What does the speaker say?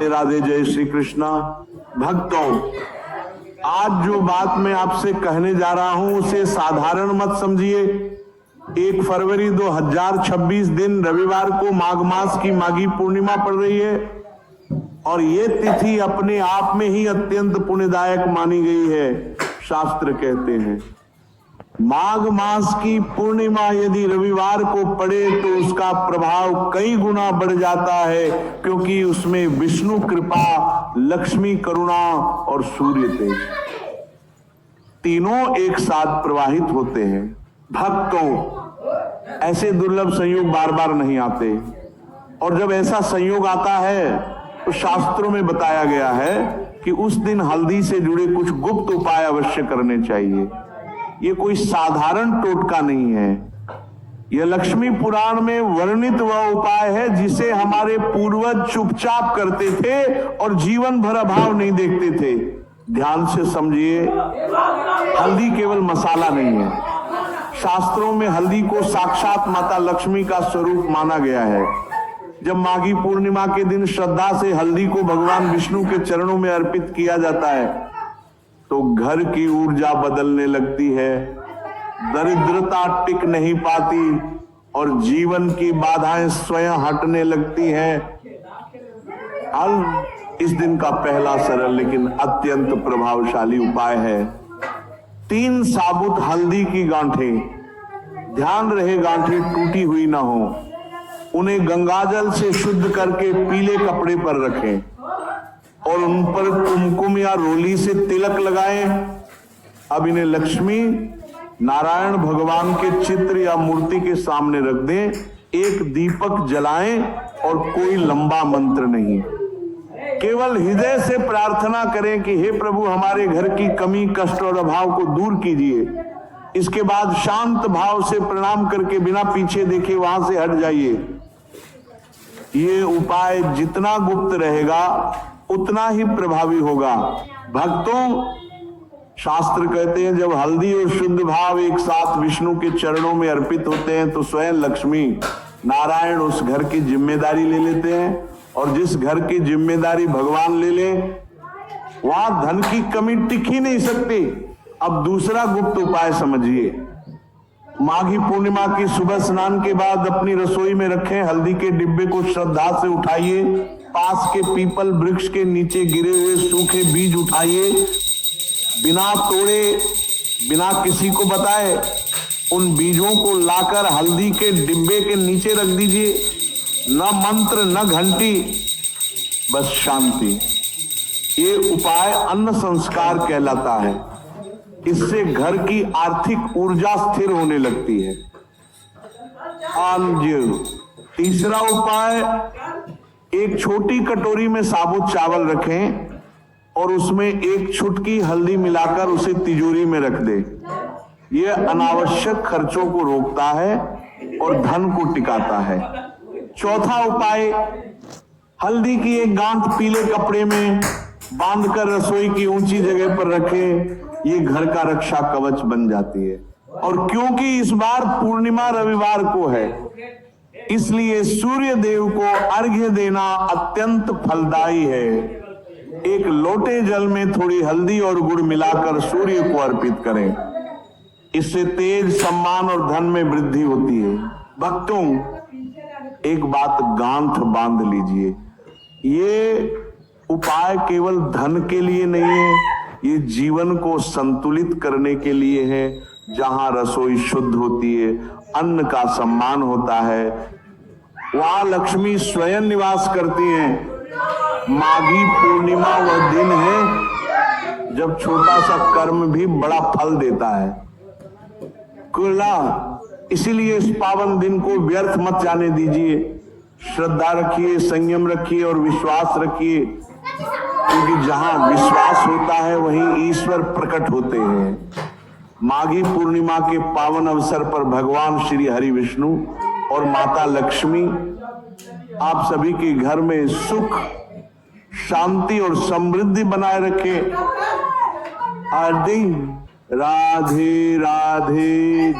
राधे, जय श्री कृष्णा। भक्तों, आज जो बात मैं आपसे कहने जा रहा हूं उसे साधारण मत समझिए। 1 फरवरी 2026 दिन रविवार को माघ मास की माघी पूर्णिमा पड़ रही है और ये तिथि अपने आप में ही अत्यंत पुण्यदायक मानी गई है। शास्त्र कहते हैं माघ मास की पूर्णिमा यदि रविवार को पड़े तो उसका प्रभाव कई गुना बढ़ जाता है, क्योंकि उसमें विष्णु कृपा, लक्ष्मी करुणा और सूर्य तेज तीनों एक साथ प्रवाहित होते हैं। भक्तों, ऐसे दुर्लभ संयोग बार बार नहीं आते और जब ऐसा संयोग आता है तो शास्त्रों में बताया गया है कि उस दिन हल्दी से जुड़े कुछ गुप्त उपाय अवश्य करने चाहिए। ये कोई साधारण टोटका नहीं है, यह लक्ष्मी पुराण में वर्णित वह उपाय है जिसे हमारे पूर्वज चुपचाप करते थे और जीवन भर अभाव नहीं देखते थे। ध्यान से समझिए, हल्दी केवल मसाला नहीं है। शास्त्रों में हल्दी को साक्षात माता लक्ष्मी का स्वरूप माना गया है। जब माघी पूर्णिमा के दिन श्रद्धा से हल्दी को भगवान विष्णु के चरणों में अर्पित किया जाता है तो घर की ऊर्जा बदलने लगती है, दरिद्रता टिक नहीं पाती और जीवन की बाधाएं स्वयं हटने लगती हैं। इस दिन का पहला सरल लेकिन अत्यंत प्रभावशाली उपाय है 3 साबुत हल्दी की गांठें। ध्यान रहे गांठें टूटी हुई ना हो। उन्हें गंगाजल से शुद्ध करके पीले कपड़े पर रखें और उन पर कुमकुम या रोली से तिलक लगाएं। अब इन्हें लक्ष्मी नारायण भगवान के चित्र या मूर्ति के सामने रख दें। एक दीपक जलाएं और कोई लंबा मंत्र नहीं, केवल हृदय से प्रार्थना करें कि हे प्रभु, हमारे घर की कमी, कष्ट और अभाव को दूर कीजिए। इसके बाद शांत भाव से प्रणाम करके बिना पीछे देखे वहां से हट जाइए। ये उपाय जितना गुप्त रहेगा उतना ही प्रभावी होगा। भक्तों, शास्त्र कहते हैं जब हल्दी और शुद्ध भाव एक साथ विष्णु के चरणों में अर्पित होते हैं तो स्वयं लक्ष्मी नारायण उस घर की जिम्मेदारी ले लेते हैं और जिस घर की जिम्मेदारी भगवान ले ले वहां धन की कमी टिक ही नहीं सकती। अब दूसरा गुप्त उपाय समझिए। माघी पूर्णिमा की सुबह स्नान के बाद अपनी रसोई में रखें हल्दी के डिब्बे को श्रद्धा से उठाइए। पास के पीपल वृक्ष के नीचे गिरे हुए सूखे बीज उठाइए, बिना तोड़े, बिना किसी को बताए उन बीजों को लाकर हल्दी के डिब्बे के नीचे रख दीजिए। न मंत्र न घंटी, बस शांति। ये उपाय अन्न संस्कार कहलाता है। इससे घर की आर्थिक ऊर्जा स्थिर होने लगती है। तीसरा उपाय, एक छोटी कटोरी में साबुत चावल रखें और उसमें 1 चुटकी हल्दी मिलाकर उसे तिजोरी में रख दें। यह अनावश्यक खर्चों को रोकता है और धन को टिकाता है। चौथा उपाय, हल्दी की एक गांठ पीले कपड़े में बांधकर रसोई की ऊंची जगह पर रखें। ये घर का रक्षा कवच बन जाती है। और क्योंकि इस बार पूर्णिमा रविवार को है, इसलिए सूर्य देव को अर्घ्य देना अत्यंत फलदायी है। एक लोटे जल में थोड़ी हल्दी और गुड़ मिलाकर सूर्य को अर्पित करें। इससे तेज, सम्मान और धन में वृद्धि होती है। भक्तों, एक बात गांठ बांध लीजिए, ये उपाय केवल धन के लिए नहीं है, ये जीवन को संतुलित करने के लिए है। जहां रसोई शुद्ध होती है, अन्न का सम्मान होता है, वहां लक्ष्मी स्वयं निवास करती हैं। माघी पूर्णिमा वह दिन है जब छोटा सा कर्म भी बड़ा फल देता है। इसीलिए इस पावन दिन को व्यर्थ मत जाने दीजिए। श्रद्धा रखिए, संयम रखिए और विश्वास रखिए, क्योंकि जहां विश्वास होता है वहीं ईश्वर प्रकट होते हैं। माघी पूर्णिमा के पावन अवसर पर भगवान श्री हरि विष्णु और माता लक्ष्मी आप सभी के घर में सुख, शांति और समृद्धि बनाए रखे। राधे राधे।